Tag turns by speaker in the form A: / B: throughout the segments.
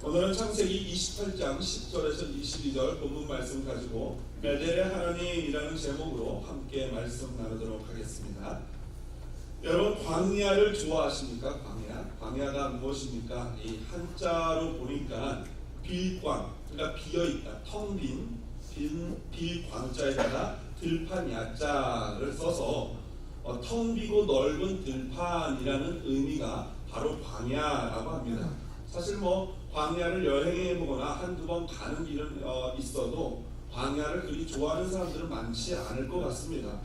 A: 오늘은 창세기 28장 10절에서 22절 본문 말씀 가지고 베델의 하나님이라는 제목으로 함께 말씀 나누도록 하겠습니다. 여러분, 광야를 좋아하십니까? 광야가 무엇입니까? 이 한자로 보니까 빌광, 그러니까 비어있다, 텅 빈 빌광자에다가 들판 야자를 써서 텅 비고 넓은 들판이라는 의미가 바로 광야라고 합니다. 사실 광야를 여행해 보거나 한두 번 가는 길은 있어도 광야를 그리 좋아하는 사람들은 많지 않을 것 같습니다.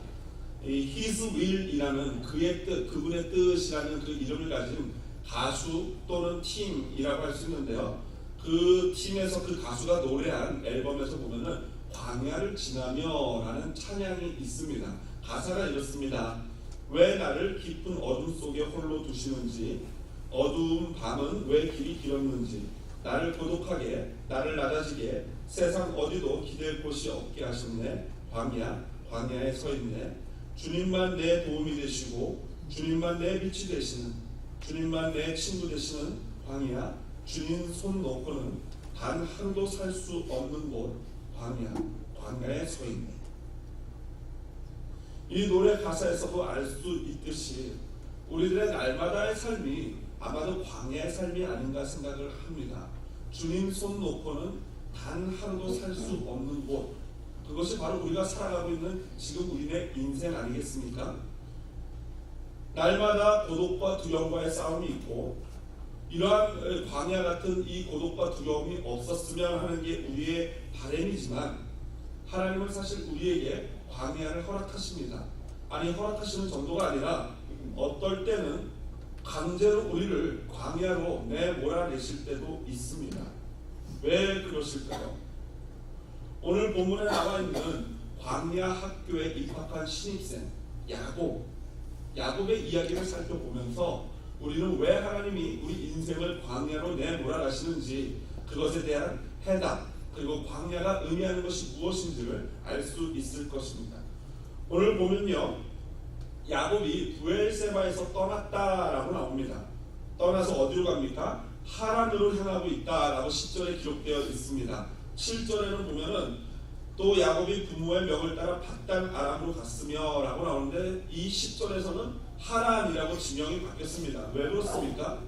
A: 이 His will이라는 그의 뜻, 그분의 뜻이라는 그 이름을 가진 가수 또는 팀이라고 할 수 있는데요. 그 팀에서 그 가수가 노래한 앨범에서 보면은 광야를 지나며라는 찬양이 있습니다. 가사가 이렇습니다. 왜 나를 깊은 어둠 속에 홀로 두시는지, 어두운 밤은 왜 길이 길었는지, 나를 고독하게, 나를 낮아지게 세상 어디도 기댈 곳이 없게 하셨네. 광야에 서 있네. 주님만 내 도움이 되시고, 주님만 내 빛이 되시는, 주님만 내 친구 되시는 광야, 주님 손 놓고는 단 하루도 살 수 없는 곳 광야에 서 있네. 이 노래 가사에서도 알 수 있듯이 우리들의 날마다의 삶이 아마도 광야의 삶이 아닌가 생각을 합니다. 주님 손 놓고는 단 하루도 살 수 없는 곳, 그것이 바로 우리가 살아가고 있는 지금 우리의 인생 아니겠습니까? 날마다 고독과 두려움과의 싸움이 있고, 이러한 광야 같은 이 고독과 두려움이 없었으면 하는 게 우리의 바람이지만, 하나님은 사실 우리에게 광야를 허락하십니다. 아니, 허락하시는 정도가 아니라 어떨 때는 강제로 우리를 광야로 내몰아내실 때도 있습니다. 왜 그러실까요? 오늘 본문에 나와 있는 광야 학교에 입학한 신입생 야곱의 이야기를 살펴보면서 우리는 왜 하나님이 우리 인생을 광야로 내몰아가시는지, 그것에 대한 해답, 그리고 광야가 의미하는 것이 무엇인지를 알 수 있을 것입니다. 오늘 보면요, 야곱이 브엘세바에서 떠났다라고 나옵니다. 떠나서 어디로 갑니까? 하란으로 향하고 있다라고 10절에 기록되어 있습니다. 7절에는 보면은 또 야곱이 부모의 명을 따라 밧단 아람으로 갔으며 라고 나오는데, 이 10절에서는 하란이라고 지명이 바뀌었습니다. 왜 그렇습니까?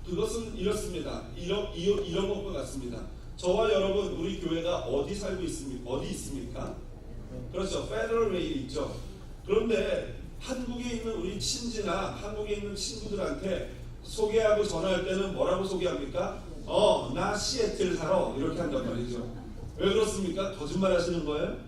A: 그것은 이렇습니다. 이런 것과 같습니다. 저와 여러분, 우리 교회가 어디 살고 있습니까? 어디 있습니까? 그렇죠. 페더럴 웨이 있죠. 그런데 한국에 있는 우리 친지나 한국에 있는 친구들한테 소개하고 전화할 때는 뭐라고 소개합니까? 나 시애틀 살아, 이렇게 한단 말이죠. 왜 그렇습니까? 거짓말 하시는 거예요?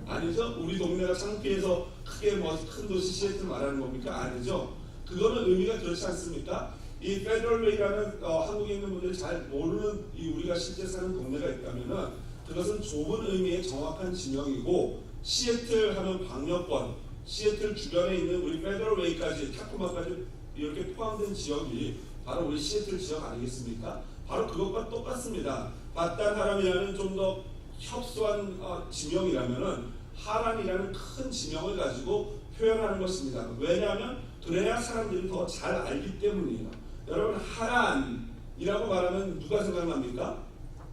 A: 아니죠. 우리 동네가 창피해서 크게 큰 도시 시애틀 말하는 겁니까? 아니죠. 그거는 의미가 그렇지 않습니까? 이 페더럴웨이라는 한국에 있는 분들이 잘 모르는 우리가 실제 사는 동네가 있다면은 그것은 좁은 의미의 정확한 지명이고, 시애틀 하면 방역권, 시애틀 주변에 있는 우리 페더럴웨이까지, 타코마까지 이렇게 포함된 지역이 바로 우리 시애틀 지역 아니겠습니까? 바로 그것과 똑같습니다. 밧단 하람이라는 좀 더 협소한 지명이라면은 하란이라는 큰 지명을 가지고 표현하는 것입니다. 왜냐하면 그래야 사람들이 더 잘 알기 때문이에요. 여러분, 하란이라고 말하면 누가 생각납니까?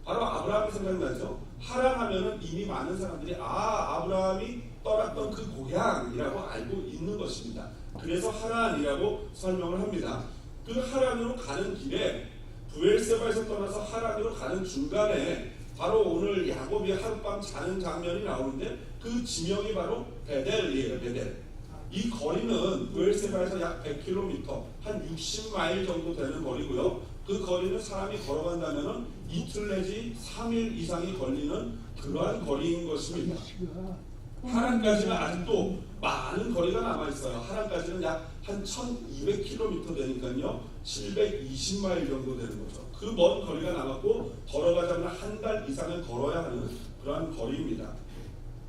A: 바로 아브라함이 생각나죠. 하란 하면은 이미 많은 사람들이 아브라함이 떠났던 그 고향이라고 알고 있는 것입니다. 그래서 하란이라고 설명을 합니다. 그 하란으로 가는 길에, 브엘세바에서 떠나서 하란으로 가는 중간에 바로 오늘 야곱이 하룻밤 자는 장면이 나오는데, 그 지명이 바로 베델이에요. 베델. 이 거리는 브엘세바에서 약 100km, 한 60마일 정도 되는 거리고요. 그 거리는 사람이 걸어간다면 이틀 내지 3일 이상이 걸리는 그러한 거리인 것입니다. 하란까지는 아직도 많은 거리가 남아있어요. 하란까지는 약 한 1200km 되니까요, 720마일 정도 되는 거죠. 그 먼 거리가 남았고, 걸어가자면 한 달 이상을 걸어야 하는 그러한 거리입니다.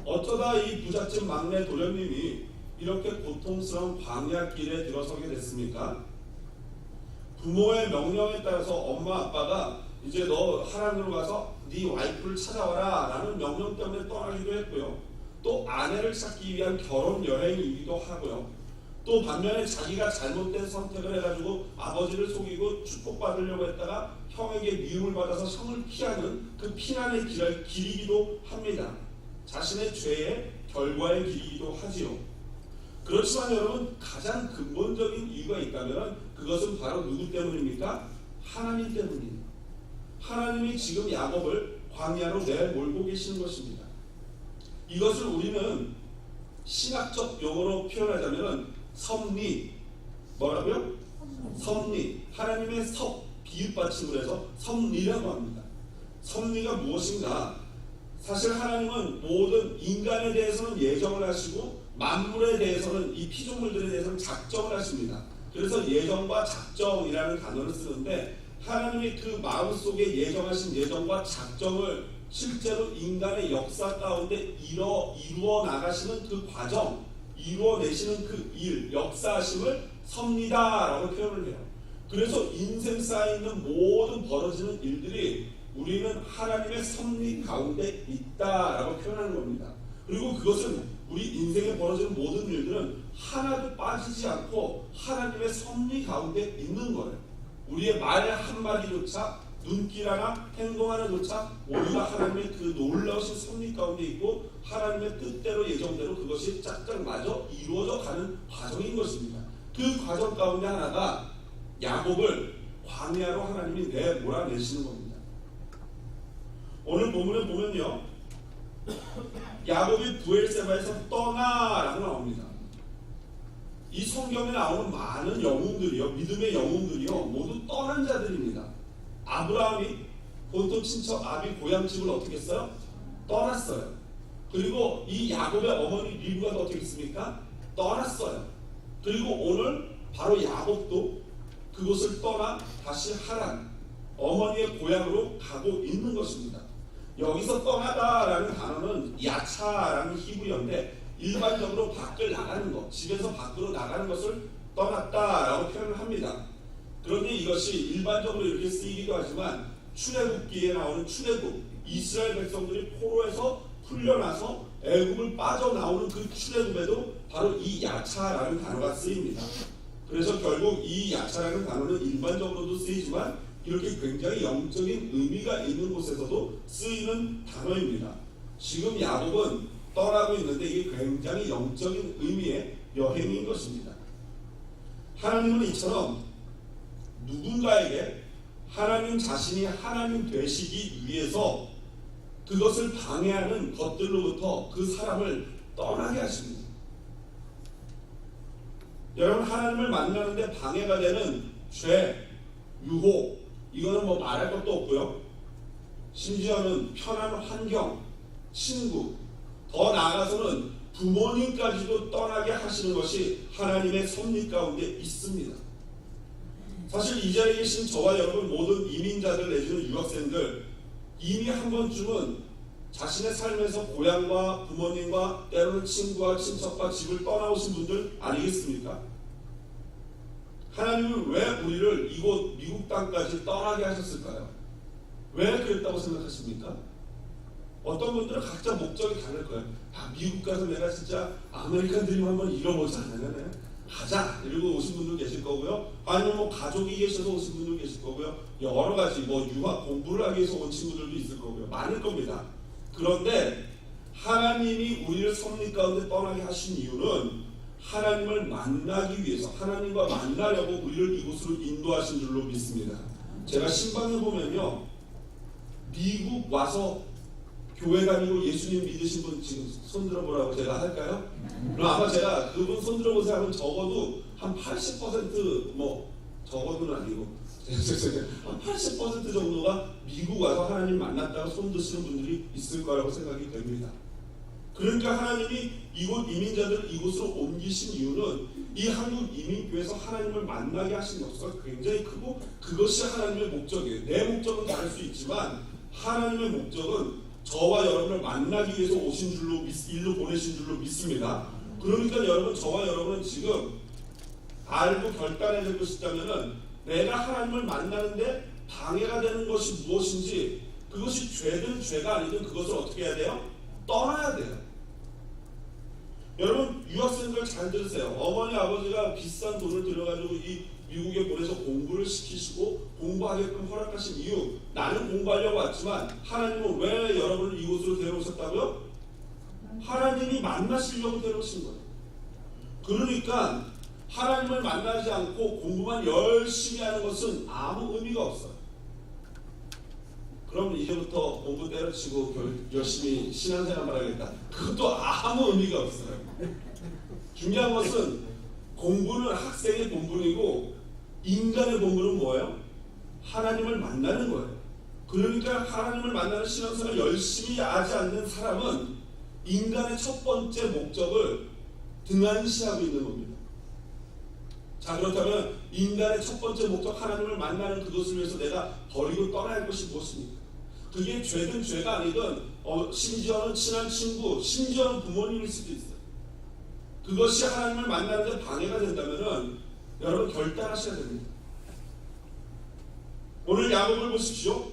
A: 어쩌다 이 부잣집 막내 도련님이 이렇게 고통스러운 광야길에 들어서게 됐습니까? 부모의 명령에 따라서 엄마 아빠가 이제 너 하란으로 가서 네 와이프를 찾아와라 라는 명령 때문에 떠나기도 했고요. 또 아내를 찾기 위한 결혼 여행이기도 하고요. 또 반면에 자기가 잘못된 선택을 해가지고 아버지를 속이고 축복받으려고 했다가 형에게 미움을 받아서 형을 피하는 그 피난의 길을 길이기도 합니다. 자신의 죄의 결과의 길이기도 하지요. 그렇지만 여러분, 가장 근본적인 이유가 있다면 그것은 바로 누구 때문입니까? 하나님 때문입니다. 하나님이 지금 야곱을 광야로 내몰고 계시는 것입니다. 이것을 우리는 신학적 용어로 표현하자면 섭리, 뭐라고요? 섭리, 하나님의 섭, 비읍받침을 해서 섭리라고 합니다. 섭리가 무엇인가? 사실 하나님은 모든 인간에 대해서는 예정을 하시고 만물에 대해서는, 이 피조물들에 대해서는 작정을 하십니다. 그래서 예정과 작정이라는 단어를 쓰는데, 하나님이 그 마음속에 예정하신 예정과 작정을 실제로 인간의 역사 가운데 이루어 나가시는 그 과정, 이루어내시는 그 일, 역사하심을 섭리다라고 표현을 해요. 그래서 인생 쌓여 있는 모든 벌어지는 일들이 우리는 하나님의 섭리 가운데 있다라고 표현하는 겁니다. 그리고 그것은 우리 인생에 벌어지는 모든 일들은 하나도 빠지지 않고 하나님의 섭리 가운데 있는 거예요. 우리의 말 한마디조차, 눈길 하나, 행동 하나조차 우리가 하나님의 그 놀라우신 섭리 가운데 있고 하나님의 뜻대로 예정대로 그것이 짝짝 맞아 이루어져 가는 과정인 것입니다. 그 과정 가운데 하나가 야곱을 광야로 하나님이 내몰아내시는 겁니다. 오늘 본문에 보면요, 야곱이 브엘세바에서 떠나라고 나옵니다. 이 성경에 나오는 많은 영웅들이요, 믿음의 영웅들이요, 모두 떠난 자들입니다. 아브라함이 본토 친척 아비 고향집을 어떻게 했어요? 떠났어요. 그리고 이 야곱의 어머니 리브가도 어떻게 했습니까? 떠났어요. 그리고 오늘 바로 야곱도 그곳을 떠나 다시 하란, 어머니의 고향으로 가고 있는 것입니다. 여기서 떠나다라는 단어는 야차라는 히브리어인데, 일반적으로 밖을 나가는 것, 집에서 밖으로 나가는 것을 떠났다라고 표현을 합니다. 그런데 이것이 일반적으로 이렇게 쓰이기도 하지만 출애굽기에 나오는 출애굽, 이스라엘 백성들이 포로에서 풀려나서 애굽을 빠져나오는 그 출애굽에도 바로 이 야차라는 단어가 쓰입니다. 그래서 결국 이 야차라는 단어는 일반적으로도 쓰이지만 이렇게 굉장히 영적인 의미가 있는 곳에서도 쓰이는 단어입니다. 지금 야곱은 떠나고 있는데 이게 굉장히 영적인 의미의 여행인 것입니다. 하나님은 이처럼 누군가에게 하나님 자신이 하나님 되시기 위해서 그것을 방해하는 것들로부터 그 사람을 떠나게 하십니다. 여러분, 하나님을 만나는데 방해가 되는 죄, 유혹, 이거는 뭐 말할 것도 없고요. 심지어는 편한 환경, 친구, 더 나아가서는 부모님까지도 떠나게 하시는 것이 하나님의 섭리 가운데 있습니다. 사실 이 자리에 계신 저와 여러분 모든 이민자들 내지는 유학생들, 이미 한 번쯤은 자신의 삶에서 고향과 부모님과 때로는 친구와 친척과 집을 떠나오신 분들 아니겠습니까? 하나님은 왜 우리를 이곳 미국 땅까지 떠나게 하셨을까요? 왜 그랬다고 생각하십니까? 어떤 분들은 각자 목적이 다를 거예요. 미국 가서 내가 진짜 아메리칸 드림 한번 이뤄보자, 가자, 이러고 오신 분도 계실 거고요. 아니면 뭐 가족이 계셔서 오신 분도 계실 거고요. 여러 가지 뭐 유학 공부를 하기 위해서 온 친구들도 있을 거고요. 많을 겁니다. 그런데 하나님이 우리를 섭리 가운데 떠나게 하신 이유는 하나님을 만나기 위해서, 하나님과 만나려고 우리를 이곳으로 인도하신 줄로 믿습니다. 제가 신방에 보면요, 미국 와서 교회 다니고 예수님 믿으신 분 지금 손들어 보라고 제가 할까요? 그럼 아마 제가 그분 손들어 보세요 하면 적어도 한 80%, 뭐 적어도는 아니고 한 80% 정도가 미국 와서 하나님 만났다가 손 드시는 분들이 있을 거라고 생각이 됩니다. 그러니까 하나님이 이곳 이민자들을 이곳으로 옮기신 이유는 이 한국 이민교회에서 하나님을 만나게 하신 역사가 굉장히 크고 그것이 하나님의 목적이에요. 내 목적은 다를 수 있지만 하나님의 목적은 저와 여러분을 만나기 위해서 오신 줄로 일로 보내신 줄로 믿습니다. 그러니까 여러분, 저와 여러분은 지금 알고 결단해야 될 것이 있다면은 내가 하나님을 만나는데 방해가 되는 것이 무엇인지, 그것이 죄든 죄가 아니든 그것을 어떻게 해야 돼요? 떠나야 돼요. 여러분 유학생들 잘 들으세요. 어머니 아버지가 비싼 돈을 들여가지고 이 미국에 보내서 공부를 시키시고 공부하게끔 허락하신 이유, 나는 공부하려고 왔지만 하나님은 왜 여러분을 이곳으로 데려오셨다고요? 하나님이 만나시려고 데려오신 거예요. 그러니까 하나님을 만나지 않고 공부만 열심히 하는 것은 아무 의미가 없어요. 그럼 이제부터 공부 때려치고 열심히 신앙생활을 하겠다. 그것도 아무 의미가 없어요. 중요한 것은 공부는 학생의 본분이고 인간의 본분은 뭐예요? 하나님을 만나는 거예요. 그러니까 하나님을 만나는 신앙생활을 열심히 하지 않는 사람은 인간의 첫 번째 목적을 등한시하고 있는 겁니다. 자, 그렇다면 인간의 첫 번째 목적 하나님을 만나는 그것을 위해서 내가 버리고 떠나야 할 것이 무엇입니까? 그게 죄든 죄가 아니든 심지어는 친한 친구, 심지어는 부모님일 수도 있어요. 그것이 하나님을 만나는 데 방해가 된다면 여러분 결단하셔야 됩니다. 오늘 야곱을 보십시오.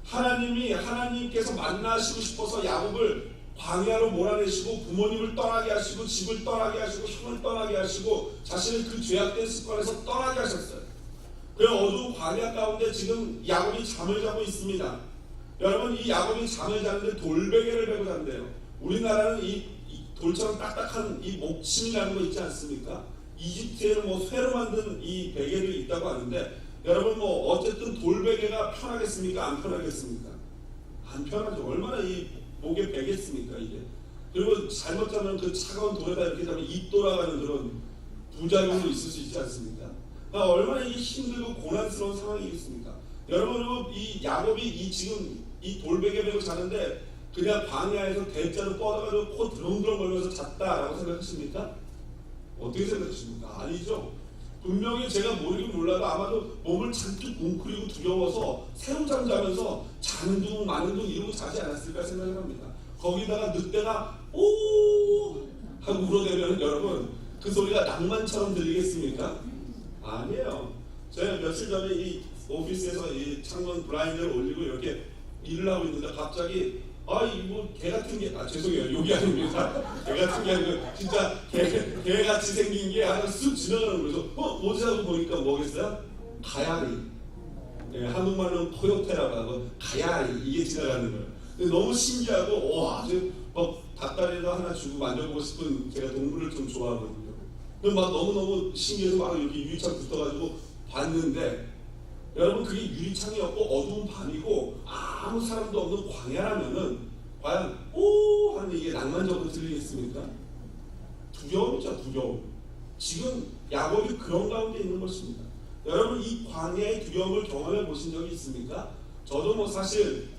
A: 하나님께서 만나시고 싶어서 야곱을 광야로 몰아내시고 부모님을 떠나게 하시고 집을 떠나게 하시고 형을 떠나게 하시고 자신의 그 죄악된 습관에서 떠나게 하셨어요. 그 어두운 광야 가운데 지금 야곱이 잠을 자고 있습니다. 여러분 이 야곱이 잠을 자는데 돌베개를 베고 잔대요. 우리나라는 이 돌처럼 딱딱한 이 목침이라는 거 있지 않습니까? 이집트에는 뭐 쇠로 만든 이 베개들이 있다고 하는데 여러분 뭐 어쨌든 돌베개가 편하겠습니까? 안 편하겠습니까? 안 편하죠. 얼마나 이 목에 베겠습니까 이게. 그리고 잘못 자면 그 차가운 돌에다 이렇게 자면 입 돌아가는 그런 부작용도 있을 수 있지 않습니까? 그러니까 얼마나 이게 힘들고 고난스러운 상황이겠습니까? 여러분 이 야곱이 지금 이 돌베개 베고 자는데 그냥 광야에서 대자로 뻗어가지고 코 드렁드렁 걸면서 잤다라고 생각하십니까? 어떻게 생각하십니까? 아니죠. 분명히 제가 모르긴 몰라도 아마도 몸을 잔뜩 웅크리고 두려워서 새우잠 자면서 자는 둥 마는 둥 이러고 자지 않았을까 생각을 합니다. 거기다가 늑대가 오 하고 울어대면 여러분 그 소리가 낭만처럼 들리겠습니까? 아니에요. 제가 며칠 전에 이 오피스에서 이 창문 블라인드를 올리고 이렇게 일을 하고 있는데 갑자기 이거 개 같은 게 죄송해요 욕이 아닙니다. 개 같은 게 아니고 진짜 개 같이 생긴 게 하나 쑥 지나가는 거죠. 어디 하고 보니까 뭐겠어요? 가야리. 네, 한국말로는 코요테라고 하고 가야리 이게 지나가는 거예요. 근데 너무 신기하고 아주 막 닭다리도 하나 주고 만져보고 싶은 제가 동물을 좀 좋아하거든요. 그래서 막 너무 신기해서 막 이렇게 유리창 붙어가지고 봤는데. 여러분 그게 유리창이었고 어두운 밤이고 아무 사람도 없는 광야라면은 과연 오 하는 이게 낭만적으로 들리겠습니까? 두려움이죠. 두려움. 지금 야곱이 그런 가운데 있는 것입니다. 여러분 이 광야의 두려움을 경험해 보신 적이 있습니까? 저도 뭐 사실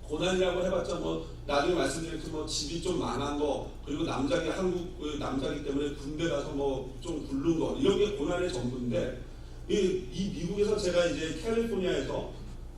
A: 고난이라고 해봤자 뭐 나중에 말씀드렸듯이 뭐 집이 좀 망한 거 그리고 한국 남자기 때문에 군대 가서 뭐 좀 굴른 거 이런 게 고난의 전부인데 이 미국에서 제가 이제 캘리포니아에서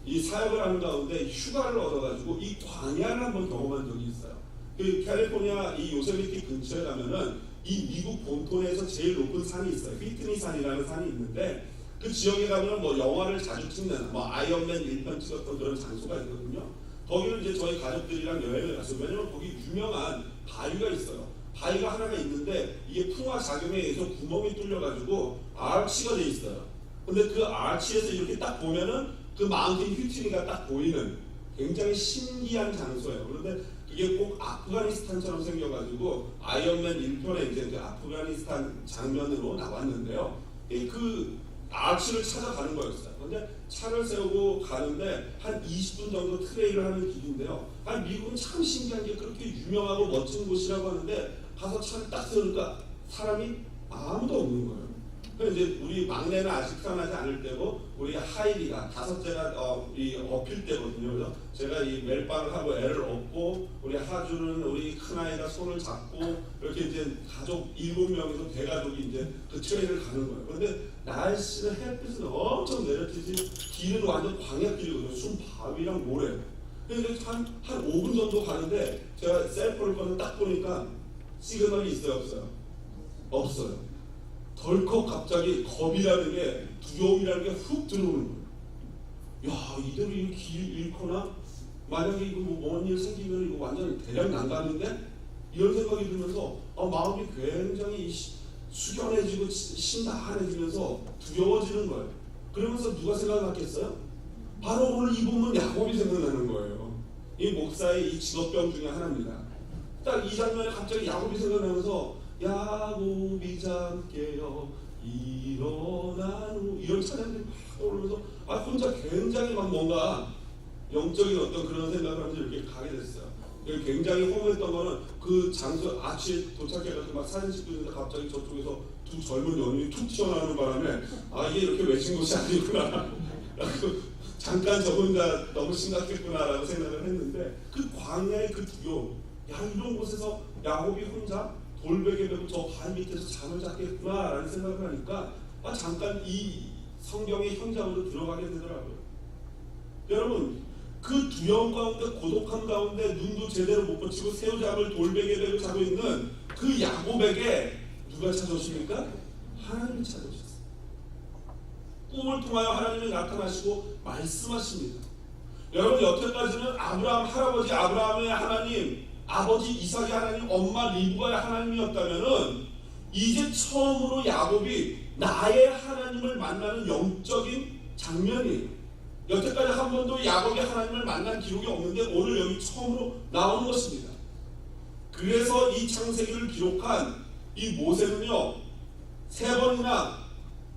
A: 이 사역을 하는 가운데 휴가를 얻어가지고 이 광야를 한번 경험한 적이 있어요. 그 캘리포니아 이 요세미티 근처에 가면은 이 미국 본토에서 제일 높은 산이 있어요. 휘트니 산이라는 산이 있는데 그 지역에 가면은 뭐 영화를 자주 찍는 뭐 아이언맨 1편 찍었던 그런 장소가 있거든요. 거기를 이제 저희 가족들이랑 여행을 갔어요. 왜냐면 거기 유명한 바위가 있어요. 바위가 하나가 있는데 이게 풍화 작용에 의해서 구멍이 뚫려가지고 아치가 돼 있어요. 근데 그 아치에서 이렇게 딱 보면은 그 마운틴 휘트니가 딱 보이는 굉장히 신기한 장소예요. 그런데 그게 꼭 아프가니스탄처럼 생겨가지고 아이언맨 1편에 이제 그 아프가니스탄 장면으로 나왔는데요. 그 아치를 찾아가는 거였어요. 근데 차를 세우고 가는데 한 20분 정도 트레일을 하는 길인데요. 미국은 참 신기한 게 그렇게 유명하고 멋진 곳이라고 하는데 가서 차를 딱 세우니까 사람이 아무도 없는 거예요. 그래서 이제 우리 막내는 아직 태어나지 않을 때고 우리 하이리가 다섯째가 이 업힐 때거든요. 그래서 제가 이 멜빵을 하고 애를 업고 우리 하주는 우리 큰아이가 손을 잡고 이렇게 이제 가족 7명에서 대가족이 이제 그 트레일을 가는 거예요. 그런데 날씨는 햇빛은 엄청 내려지지 길은 완전 광야길이거든요. 순 바위랑 모래. 그래서 한 5분 정도 가는데 제가 셀폰을 꺼내 딱 보니까 시그널이 있어요? 없어요? 없어요. 덜컥 갑자기 겁이라는 게 두려움이라는 게 훅 들어오는 거예요. 야 이대로 이 길 잃거나 만약에 이거 뭐 뭔 일 생기면 이거 완전 대략 난감인데 이런 생각이 들면서 마음이 굉장히 숙연해지고 심란해지면서 두려워지는 거예요. 그러면서 누가 생각났겠어요? 바로 오늘 이 부분 야곱이 생각나는 거예요. 이 목사의 이 직업병 중에 하나입니다. 딱 이 장면에 갑자기 야곱이 생각나면서 야곱이 잠깨어 일어나누 이런 찬양들이 막 떠오르면서 혼자 굉장히 막 뭔가 영적인 어떤 그런 생각을 하면서 이렇게 가게 됐어요. 굉장히 허무했던 거는 그 장소 아치에 도착해가지고 막 사진 찍고 있는데 갑자기 저쪽에서 두 젊은 연인이 툭 튀어나오는 바람에 이게 이렇게 외친 것이 아니구나 잠깐 저 혼자 너무 심각했구나라고 생각을 했는데 그 광야의 그 두려움, 이런 곳에서 야곱이 혼자 돌베개 메고 저 바위 밑에서 잠을 잤겠구나라는 생각을 하니까 잠깐 이 성경의 현장으로 들어가게 되더라고요. 여러분, 그 두려움 가운데, 고독함 가운데 눈도 제대로 못 붙이고 새우잠을 돌베개 메고 자고 있는 그 야곱에게 누가 찾아오십니까? 하나님이 찾아오셨어요. 꿈을 통하여 하나님이 나타나시고 말씀하십니다. 여러분, 여태까지는 아브라함 할아버지 아브라함의 하나님, 아버지 이삭의 하나님, 엄마 리브가의 하나님이었다면은 이제 처음으로 야곱이 나의 하나님을 만나는 영적인 장면이에요. 여태까지 한 번도 야곱이 하나님을 만난 기록이 없는데 오늘 여기 처음으로 나오는 것입니다. 그래서 이 창세기를 기록한 이 모세는요, 3번이나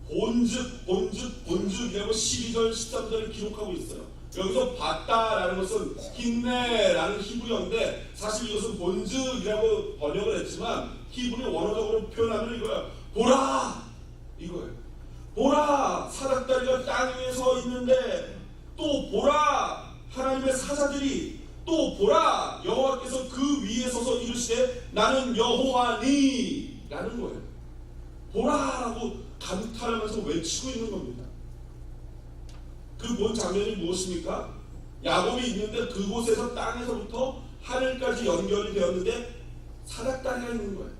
A: 본즉 이라고 12절 13절을 기록하고 있어요. 여기서 봤다라는 것은 힘내라는 히브리어인데 사실 이것은 본즉이라고 번역을 했지만 히브리 원어적으로 표현하면 이거야. 보라! 이거예요. 보라! 사닥다리가 땅 위에 서 있는데 또 보라! 하나님의 사자들이 또 보라! 여호와께서 그 위에 서서 이르시되 나는 여호와니! 라는 거예요. 보라라고 감탄하면서 외치고 있는 겁니다. 그 본 장면이 무엇입니까? 야곱이 있는데 그곳에서 땅에서부터 하늘까지 연결이 되었는데 사닥다리가 있는 거예요.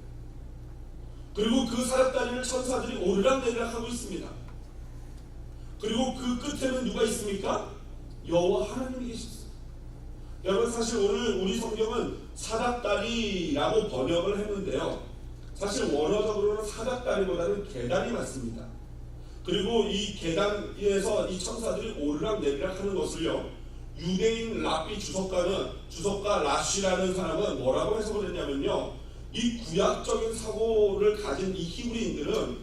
A: 그리고 그 사닥다리를 천사들이 오르락내리락 하고 있습니다. 그리고 그 끝에는 누가 있습니까? 여호와 하나님이 계셨어요. 여러분, 사실 오늘 우리 성경은 사닥다리라고 번역을 했는데요, 사실 원어적으로는 사닥다리보다는 계단이 맞습니다. 그리고 이 계단에서 이 천사들이 오르락내리락 하는 것을요, 유대인 랍비 주석가 라쉬라는 사람은 뭐라고 해석을 했냐면요, 이 구약적인 사고를 가진 이 히브리인들은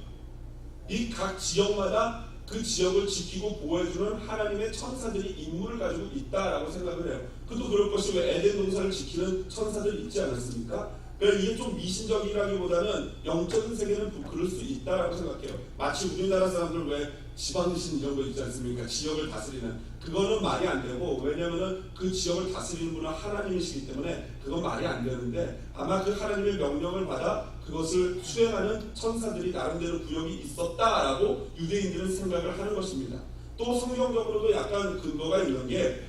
A: 이 각 지역마다 그 지역을 지키고 보호해주는 하나님의 천사들이 임무를 가지고 있다라고 생각을 해요. 그것도 그럴 것이 왜 에덴 동산을 지키는 천사들이 있지 않았습니까? 그러니까 이게 좀 미신적이라기보다는 영적인 세계는 그럴 수 있다라고 생각해요. 마치 우리나라 사람들 왜 지방신 이런 거 있지 않습니까? 지역을 다스리는, 그거는 말이 안 되고, 왜냐면은 그 지역을 다스리는 분은 하나님이시기 때문에 그건 말이 안 되는데, 아마 그 하나님의 명령을 받아 그것을 수행하는 천사들이 나름대로 구역이 있었다라고 유대인들은 생각을 하는 것입니다. 또 성경적으로도 약간 근거가 있는 게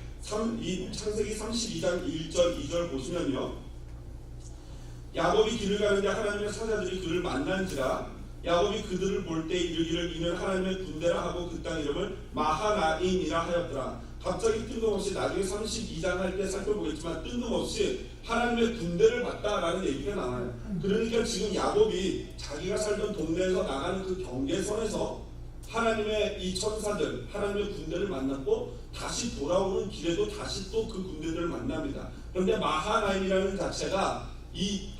A: 이 창세기 32장 1절 2절 보시면요, 야곱이 길을 가는데 하나님의 사자들이 그를 만난지라 야곱이 그들을 볼 때 이르기를 이는 하나님의 군대라 하고 그 땅 이름을 마하나임이라 하였더라. 갑자기 뜬금없이 나중에 32장 할 때 살펴보겠지만 뜬금없이 하나님의 군대를 봤다라는 얘기가 나와요. 그러니까 지금 야곱이 자기가 살던 동네에서 나가는 그 경계선에서 하나님의 이 천사들, 하나님의 군대를 만났고 다시 돌아오는 길에도 다시 또 그 군대들을 만납니다. 그런데 마하나임이라는 자체가 이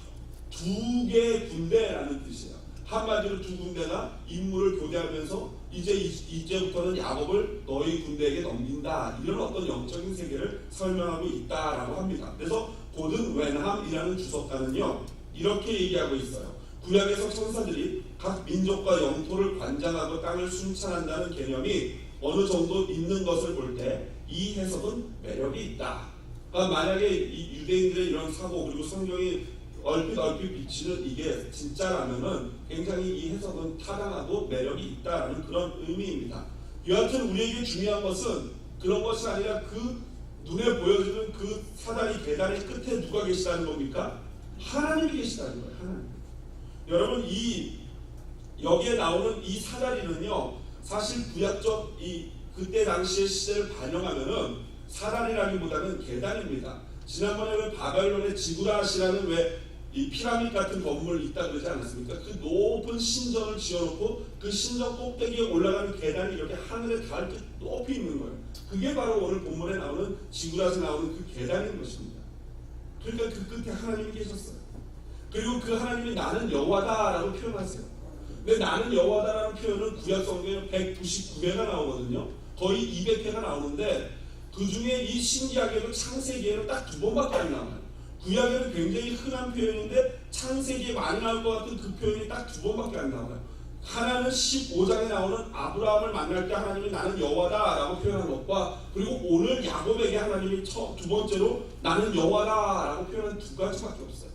A: 두 개의 군대라는 뜻이에요. 한마디로 두 군대가 임무를 교대하면서 이제부터는 야곱을 너희 군대에게 넘긴다, 이런 어떤 영적인 세계를 설명하고 있다라고 합니다. 그래서 고든 웬함이라는 주석가는요, 이렇게 얘기하고 있어요. 구약에서 천사들이 각 민족과 영토를 관장하고 땅을 순찰한다는 개념이 어느 정도 있는 것을 볼 때 이 해석은 매력이 있다. 그러니까 만약에 이 유대인들의 이런 사고, 그리고 성경이 얼핏 비치는 이게 진짜라면은 굉장히 이 해석은 타당하고 매력이 있다라는 그런 의미입니다. 여하튼 우리에게 중요한 것은 그런 것이 아니라 그 눈에 보여지는 그 사다리 계단의 끝에 누가 계시다는 겁니까? 하나님이 계시다는 거예요. 하나님. 여러분, 여기에 나오는 이 사다리는요, 사실 구약적 그때 당시의 시대를 반영하면은 사다리라기보다는 계단입니다. 지난번에 왜 바벨론의 지구라시라는 왜 이 피라미드 같은 건물 있다 그러지 않았습니까? 그 높은 신전을 지어놓고 그 신전 꼭대기에 올라가는 계단이 이렇게 하늘에 닿을 때 높이 있는 거예요. 그게 바로 오늘 본문에 나오는 지구라서 나오는 그 계단인 것입니다. 그러니까 그 끝에 하나님이 계셨어요. 그리고 그 하나님이 나는 여호와다라고 표현하세요. 근데 나는 여호와다라는 표현은 구약 성경에 199회가 나오거든요. 거의 200회가 나오는데 그 중에 이 신기하게도 창세기에는 딱 2번밖에 안 나와요. 구약에는 굉장히 흔한 표현인데 창세기에 많이 나올 것 같은 그 표현이 딱 2번밖에 안 나와요. 하나는 15장에 나오는 아브라함을 만날 때 하나님이 나는 여호와다라고 표현한 것과 그리고 오늘 야곱에게 하나님이 두 번째로 나는 여호와다라고 표현한 2가지밖에 없어요.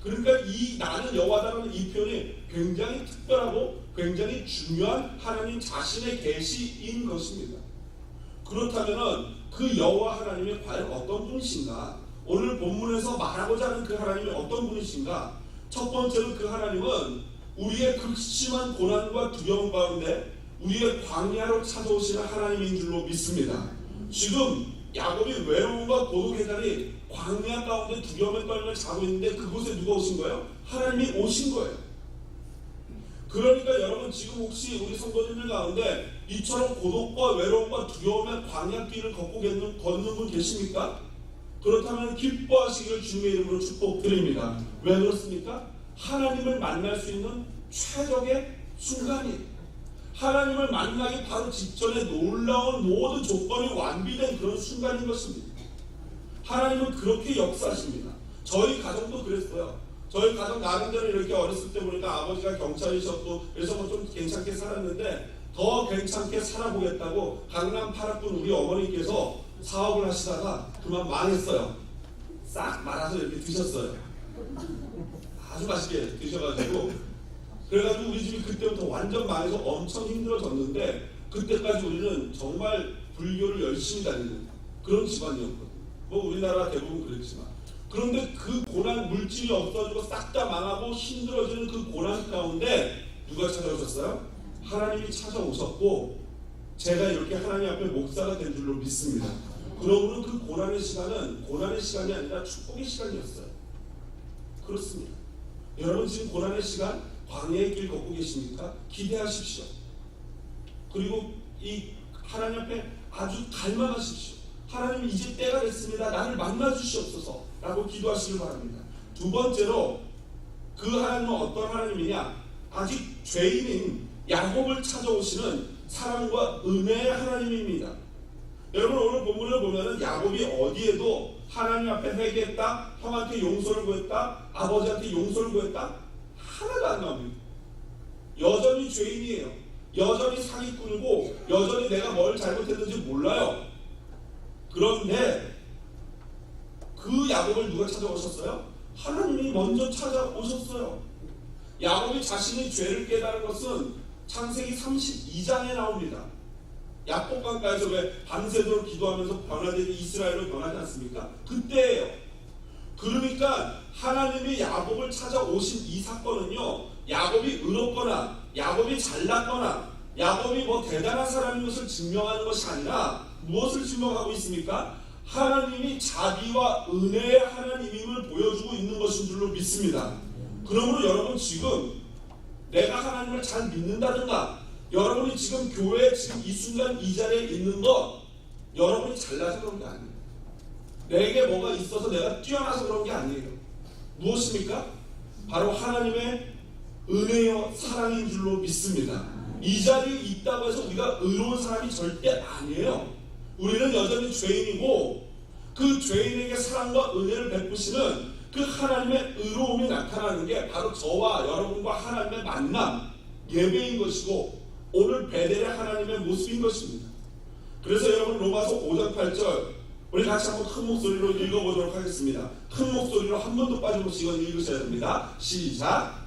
A: 그러니까 이 나는 여호와다라는 이 표현이 굉장히 특별하고 굉장히 중요한 하나님 자신의 계시인 것입니다. 그렇다면은 그 여호와 하나님이 과연 어떤 분이신가? 오늘 본문에서 말하고자 하는 그 하나님이 어떤 분이신가? 첫 번째로 그 하나님은 우리의 극심한 고난과 두려움 가운데 우리의 광야로 찾아오시는 하나님인 줄로 믿습니다. 지금 야곱이 외로움과 고독의 자리 광야 가운데 두려움의 떨림을 자고 있는데 그곳에 누가 오신 거예요? 하나님이 오신 거예요. 그러니까 여러분 지금 혹시 우리 성도님들 가운데 이처럼 고독과 외로움과 두려움의 광야길을 걷는 분 계십니까? 그렇다면 기뻐하시기를 주님의 이름으로 축복드립니다. 왜 그렇습니까? 하나님을 만날 수 있는 최적의 순간이에요. 하나님을 만나기 바로 직전에 놀라운 모든 조건이 완비된 그런 순간인 것입니다. 하나님은 그렇게 역사하십니다. 저희 가정도 그랬어요. 저희 가정 나름대로 이렇게 어렸을 때 보니까 아버지가 경찰이셨고 그래서 뭐 좀 괜찮게 살았는데 더 괜찮게 살아보겠다고 강남 8학군 우리 어머니께서 사업을 하시다가 그만 망했어요. 싹 말아서 이렇게 드셨어요. 아주 맛있게 드셔가지고 그래가지고 우리 집이 그때부터 완전 망해서 엄청 힘들어졌는데 그때까지 우리는 정말 불교를 열심히 다니는 그런 집안이었거든요. 뭐 우리나라 대부분 그랬지만 그런데 그 고난 물질이 없어지고 싹 다 망하고 힘들어지는 그 고난 가운데 누가 찾아오셨어요? 하나님이 찾아오셨고 제가 이렇게 하나님 앞에 목사가 된 줄로 믿습니다. 그러므로 그 고난의 시간은 고난의 시간이 아니라 축복의 시간이었어요. 그렇습니다. 여러분 지금 고난의 시간 광야의 길 걷고 계십니까? 기대하십시오. 그리고 이 하나님 앞에 아주 갈망하십시오. 하나님 이제 때가 됐습니다. 나를 만나 주시옵소서 라고 기도하시길 바랍니다. 두 번째로 그 하나님은 어떤 하나님이냐? 아직 죄인인 야곱을 찾아오시는 사랑과 은혜의 하나님입니다. 여러분 오늘 본문을 보면은 야곱이 어디에도 하나님 앞에 회개했다, 형한테 용서를 구했다, 아버지한테 용서를 구했다 하나도 안 나옵니다. 여전히 죄인이에요. 여전히 사기꾼이고 여전히 내가 뭘 잘못했는지 몰라요. 그런데 그 야곱을 누가 찾아오셨어요? 하나님이 먼저 찾아오셨어요. 야곱이 자신의 죄를 깨달은 것은 창세기 32장에 나옵니다. 야복강가에서 왜 밤새도록 기도하면서 변화되는 이스라엘로 변하지 않습니까? 그때예요. 그러니까 하나님이 야곱을 찾아오신 이 사건은요, 야곱이 의롭거나 야곱이 잘났거나 야곱이 뭐 대단한 사람인 것을 증명하는 것이 아니라 무엇을 증명하고 있습니까? 하나님이 자비와 은혜의 하나님임을 보여주고 있는 것인 줄로 믿습니다. 그러므로 여러분 지금 내가 하나님을 잘 믿는다든가 여러분이 지금 교회에 지금 이 순간 이 자리에 있는 것 여러분이 잘나서 그런 게 아니에요. 내게 뭐가 있어서 내가 뛰어나서 그런 게 아니에요. 무엇입니까? 바로 하나님의 은혜여 사랑인 줄로 믿습니다. 이 자리에 있다고 해서 우리가 의로운 사람이 절대 아니에요. 우리는 여전히 죄인이고 그 죄인에게 사랑과 은혜를 베푸시는 그 하나님의 의로움이 나타나는 게 바로 저와 여러분과 하나님의 만남, 예배인 것이고 오늘 베델의 하나님의 모습인 것입니다. 그래서 여러분 로마서 5장 8절 우리 같이 한번 큰 목소리로 읽어보도록 하겠습니다. 큰 목소리로 한 번도 빠짐없이 이건 읽으셔야 됩니다. 시작.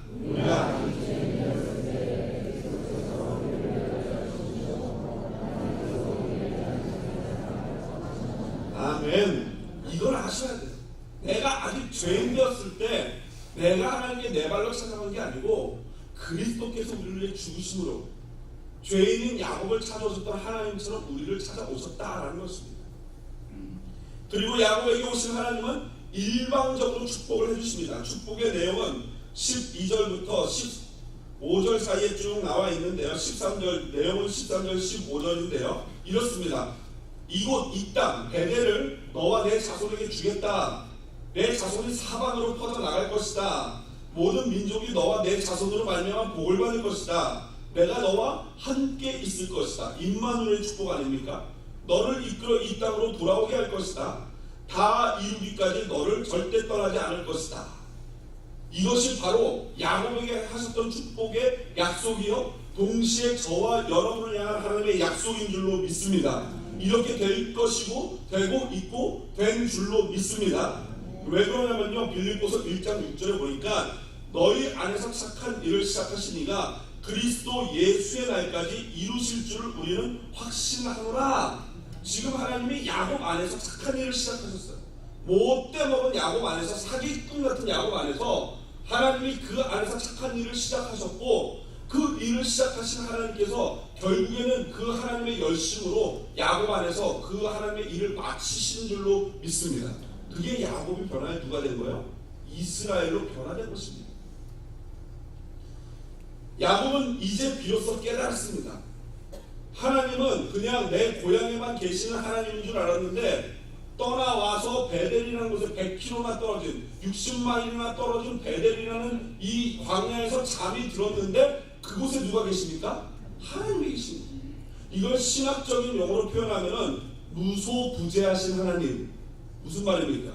A: 아멘. 이걸 아셔야 돼요. 내가 아직 죄인 되었을 때 내가 하나님께 내 발로 찾아간 게 아니고 그리스도께서 우리를 위해 죽으심으로 죄인인 야곱을 찾아오셨던 하나님처럼 우리를 찾아오셨다라는 것입니다. 그리고 야곱에게 오신 하나님은 일방적으로 축복을 해주십니다. 축복의 내용은 12절부터 15절 사이에 쭉 나와 있는데요. 13절 내용은 13절 15절인데요. 이렇습니다. 이곳 이 땅 베델을 너와 내 자손에게 주겠다. 내 자손이 사방으로 퍼져나갈 것이다. 모든 민족이 너와 내 자손으로 말미암아 복을 받을 것이다. 내가 너와 함께 있을 것이다. 임마누엘의 축복 아닙니까? 너를 이끌어 이 땅으로 돌아오게 할 것이다. 다 이루기까지 너를 절대 떠나지 않을 것이다. 이것이 바로 야곱에게 하셨던 축복의 약속이요, 동시에 저와 여러분을 향한 하나님의 약속인 줄로 믿습니다. 이렇게 될 것이고 되고 있고 된 줄로 믿습니다. 왜 그러냐면요, 빌립보서 1장 6절에 보니까 너희 안에서 착한 일을 시작하신 이가 그리스도 예수의 날까지 이루실 줄을 우리는 확신하노라. 지금 하나님이 야곱 안에서 착한 일을 시작하셨어요. 못돼 먹은 야곱 안에서, 사기꾼 같은 야곱 안에서 하나님이 그 안에서 착한 일을 시작하셨고, 그 일을 시작하신 하나님께서 결국에는 그 하나님의 열심으로 야곱 안에서 그 하나님의 일을 마치시는 줄로 믿습니다. 그게 야곱이 변화해 누가 된 거예요? 이스라엘로 변화된 것입니다. 야곱은 이제 비로소 깨달았습니다. 하나님은 그냥 내 고향에만 계시는 하나님인 줄 알았는데, 떠나와서 베델이라는 곳에 100km나 떨어진, 60마일이나 떨어진 베델이라는 이 광야에서 잠이 들었는데 그곳에 누가 계십니까? 하나님이 계십니다. 이걸 신학적인 용어로 표현하면은 무소부재하신 하나님. 무슨 말입니까?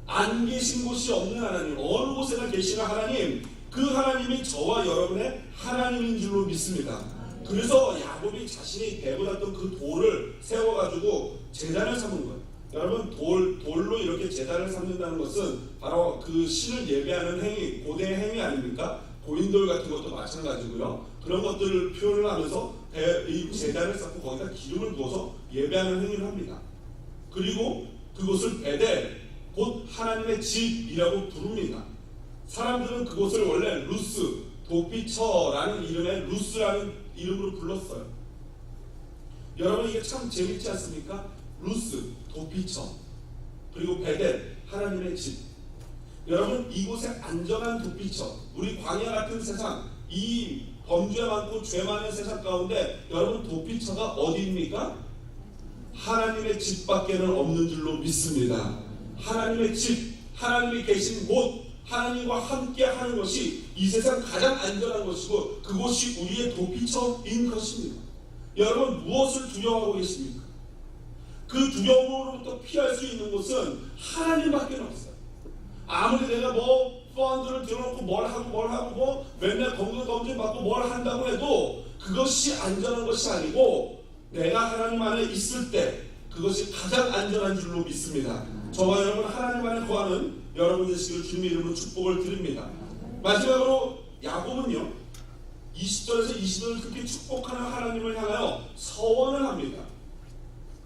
A: 안 계신 곳이 없는 하나님, 어느 곳에나 계시는 하나님, 그 하나님이 저와 여러분의 하나님인 줄로 믿습니다. 그래서 야곱이 자신이 대고났던 그 돌을 세워가지고 제단을 삼은 거예요. 여러분, 돌로 이렇게 제단을 삼는다는 것은 바로 그 신을 예배하는 행위, 고대의 행위 아닙니까? 고인돌 같은 것도 마찬가지고요. 그런 것들을 표현을 하면서 이 제단을 쌓고 거기다 기름을 부어서 예배하는 행위를 합니다. 그리고 그곳을 베델, 곧 하나님의 집이라고 부릅니다. 사람들은 그곳을 원래 루스, 도피처라는 이름의 루스라는 이름으로 불렀어요. 여러분, 이게 참 재밌지 않습니까? 루스, 도피처, 그리고 베델, 하나님의 집. 여러분, 이곳에 안전한 도피처, 우리 광야 같은 세상, 이 범죄 많고 죄 많은 세상 가운데 여러분, 도피처가 어디입니까? 하나님의 집밖에는 없는 줄로 믿습니다. 하나님의 집, 하나님이 계신 곳, 하나님과 함께 하는 것이 이 세상 가장 안전한 것이고, 그곳이 우리의 도피처인 것입니다. 여러분, 무엇을 두려워하고 계십니까? 그 두려움으로부터 피할 수 있는 곳은 하나님밖에 없어요. 아무리 내가 펀드를 들어놓고 뭘 하고 맨날 검진 받고 뭘 한다고 해도 그것이 안전한 것이 아니고, 내가 하나님 안에 있을 때 그것이 가장 안전한 줄로 믿습니다. 저와 여러분, 하나님 안에 거하는 여러분 되시기를 주님의 이름으로 축복을 드립니다. 마지막으로 야곱은요, 20절에서 20절을 그렇게 축복하는 하나님을 향하여 서원을 합니다.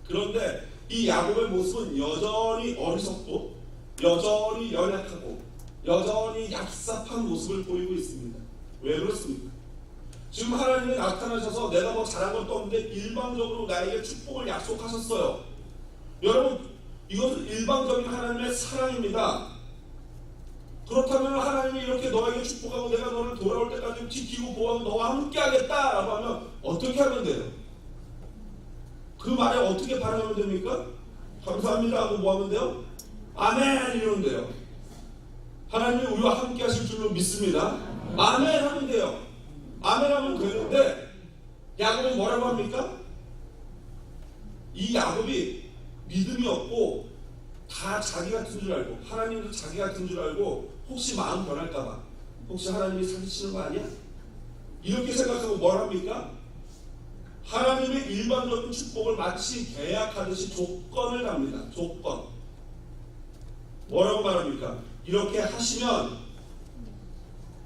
A: 그런데 이 야곱의 모습은 여전히 어리석고, 여전히 연약하고, 여전히 얍삽한 모습을 보이고 있습니다. 왜 그렇습니까? 지금 하나님이 나타나셔서 내가 뭐 잘한 것도 없는데 일방적으로 나에게 축복을 약속하셨어요. 여러분, 이것은 일방적인 하나님의 사랑입니다. 그렇다면 하나님이 이렇게 너에게 축복하고 내가 너를 돌아올 때까지 지키고 보호하고 너와 함께 하겠다라고 하면 어떻게 하면 돼요? 그 말에 어떻게 반응하면 됩니까? 감사합니다 하고 뭐 하면 돼요? 아멘 이러면 돼요. 하나님이 우리와 함께 하실 줄로 믿습니다. 아멘 하면 돼요. 아멘 하면 되는데, 야곱은 뭐라고 합니까? 이 야곱이 믿음이 없고 다 자기 같은 줄 알고, 하나님도 자기 같은 줄 알고, 혹시 마음 변할까봐, 혹시 하나님이 사기치는 거 아니야? 이렇게 생각하고 뭘 합니까? 하나님의 일반적인 축복을 마치 계약하듯이 조건을 갑니다. 조건. 뭐라고 말합니까? 이렇게 하시면,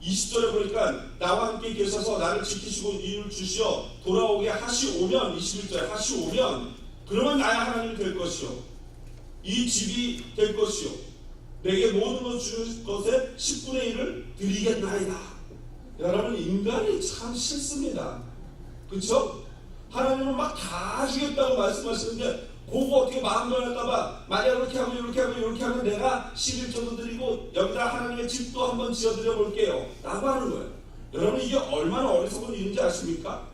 A: 20절에 보니까 나와 함께 계셔서 나를 지키시고 이를 주시어 돌아오게 하시오면, 21절에 하시오면, 그러면 나의 하나님이 될 것이요, 이 집이 될 것이요, 내게 모든 것을 주는 것에 10분의 1을 드리겠나이다. 여러분, 인간이 참 싫습니다. 그렇죠? 하나님은 막 다 주겠다고 말씀하시는데 그거 어떻게 마음 변할까봐 만약 이렇게 하고 이렇게 하고 이렇게 하면 내가 11조도 드리고 여기다 하나님의 집도 한번 지어드려 볼게요 라고 하는 거예요. 여러분 이게 얼마나 어리석은 일인지 아십니까?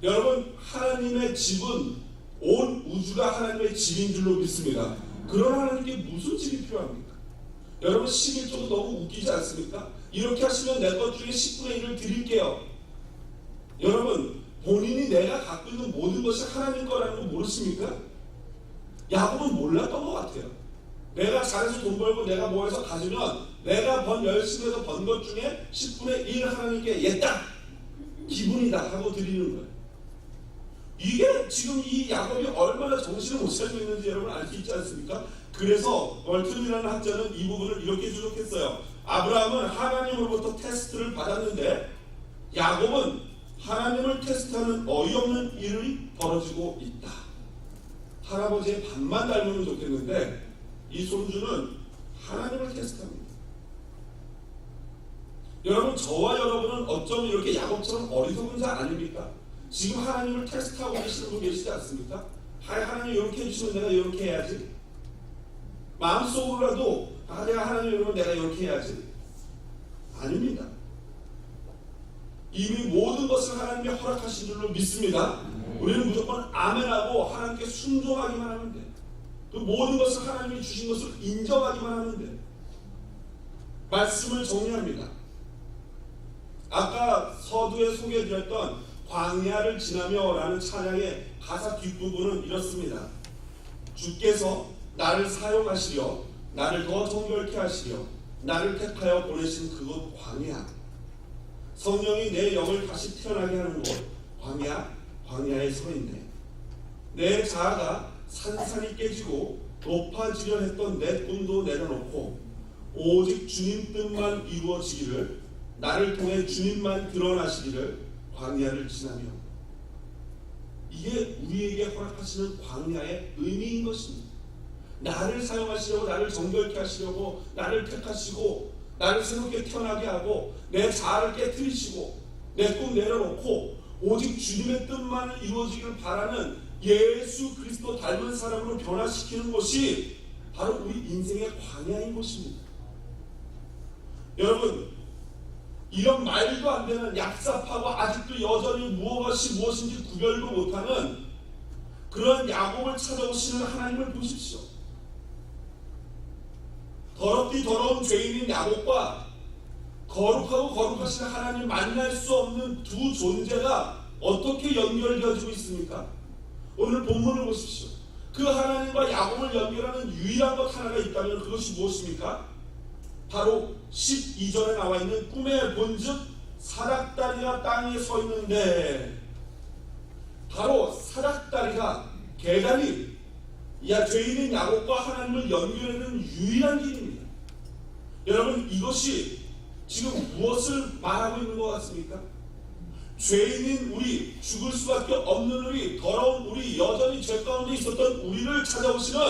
A: 여러분 하나님의 집은 온 우주가 하나님의 집인 줄로 믿습니다. 그런 하나님께 무슨 집이 필요합니까? 여러분 11조도 너무 웃기지 않습니까? 이렇게 하시면 내 것 중에 10분의 1을 드릴게요. 여러분 본인이 내가 갖고 있는 모든 것이 하나님 거라는 거 모르십니까? 야곱은 몰랐던 것 같아요. 내가 잘해서 돈 벌고 내가 뭐 해서 가지면 내가 열심히 해서 번 것 중에 10분의 1 하나님께 얘다 기분이다 하고 드리는 거예요. 이게 지금 이 야곱이 얼마나 정신을 못 차리고 있는지 여러분 알 수 있지 않습니까? 그래서 월튼이라는 학자는 이 부분을 이렇게 주석했어요. 아브라함은 하나님으로부터 테스트를 받았는데 야곱은 하나님을 테스트하는 어이없는 일이 벌어지고 있다. 할아버지의 반만 닮으면 좋겠는데 이 손주는 하나님을 테스트합니다. 여러분 저와 여러분은 어쩜 이렇게 야곱처럼 어리석은 자 아닙니까? 지금 하나님을 테스트하고 계시는 분 계시지 않습니까? 하나님 이렇게 해주시면 내가 이렇게 해야지. 마음속으로라도 내가 하나님 이러면 내가 이렇게 해야지. 아닙니다. 이미 모든 것을 하나님이 허락하신 줄로 믿습니다. 우리는 무조건 아멘하고 하나님께 순종하기만 하면 돼. 그 모든 것을 하나님이 주신 것을 인정하기만 하면 돼. 말씀을 정리합니다. 아까 서두에 소개해드렸던 광야를 지나며 라는 찬양의 가사 뒷부분은 이렇습니다. 주께서 나를 사용하시려 나를 더 정결케 하시려 나를 택하여 보내신 그곳 광야, 성령이 내 영을 다시 태어나게 하는 곳 광야에 서 있네. 내 자아가 산산이 깨지고 높아지려 했던 내 꿈도 내려놓고 오직 주님 뜻만 이루어지기를, 나를 통해 주님만 드러나시기를 광야를 지나며. 이게 우리에게 허락하시는 광야의 의미인 것입니다. 나를 사용하시려고, 나를 정결케 하시려고, 나를 택하시고, 나를 새롭게 태어나게 하고, 내 자아를 깨트리시고, 내 꿈 내려놓고 오직 주님의 뜻만 이루어지길 바라는 예수 그리스도 닮은 사람으로 변화시키는 것이 바로 우리 인생의 광야인 것입니다. 여러분, 이런 말도 안 되는 얍삽하고 아직도 여전히 무엇이 무엇인지 구별도 못하는 그런 야곱을 찾아오시는 하나님을 보십시오. 더럽디 더러운 죄인인 야곱과 거룩하고 거룩하신 하나님 만날 수 없는 두 존재가 어떻게 연결되어지고 있습니까? 오늘 본문을 보십시오. 그 하나님과 야곱을 연결하는 유일한 것 하나가 있다면 그것이 무엇입니까? 바로 12절에 나와 있는 꿈의 본즉 사닥다리가 땅에 서 있는데, 바로 사닥다리가, 계단이 죄인인 야곱과 하나님을 연결하는 유일한 길입니다. 여러분, 이것이 지금 무엇을 말하고 있는 것 같습니까? 죄인인 우리, 죽을 수밖에 없는 우리, 더러운 우리, 여전히 죄 가운데 있었던 우리를 찾아오시는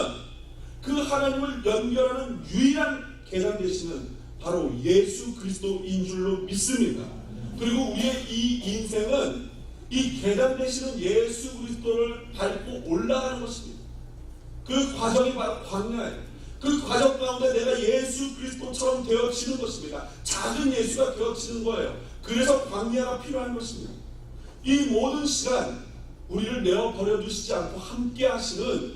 A: 그 하나님을 연결하는 유일한 계단 되시는 바로 예수 그리스도인 줄로 믿습니다. 그리고 우리의 이 인생은 이 계단 되시는 예수 그리스도를 밟고 올라가는 것입니다. 그 과정이 바로 광야예요. 그 과정 가운데 내가 예수 그리스도처럼 되어지는 것입니다. 작은 예수가 되어지는 거예요. 그래서 광야가 필요한 것입니다. 이 모든 시간 우리를 내어버려 두시지 않고 함께 하시는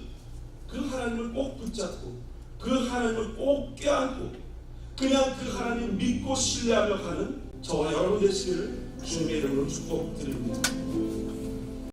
A: 그 하나님을 꼭 붙잡고 그 하나님을 꼭 껴안고 그냥 그 하나님 믿고 신뢰하며 가는 저와 여러분 되시기를 주님의 이름으로 축복드립니다.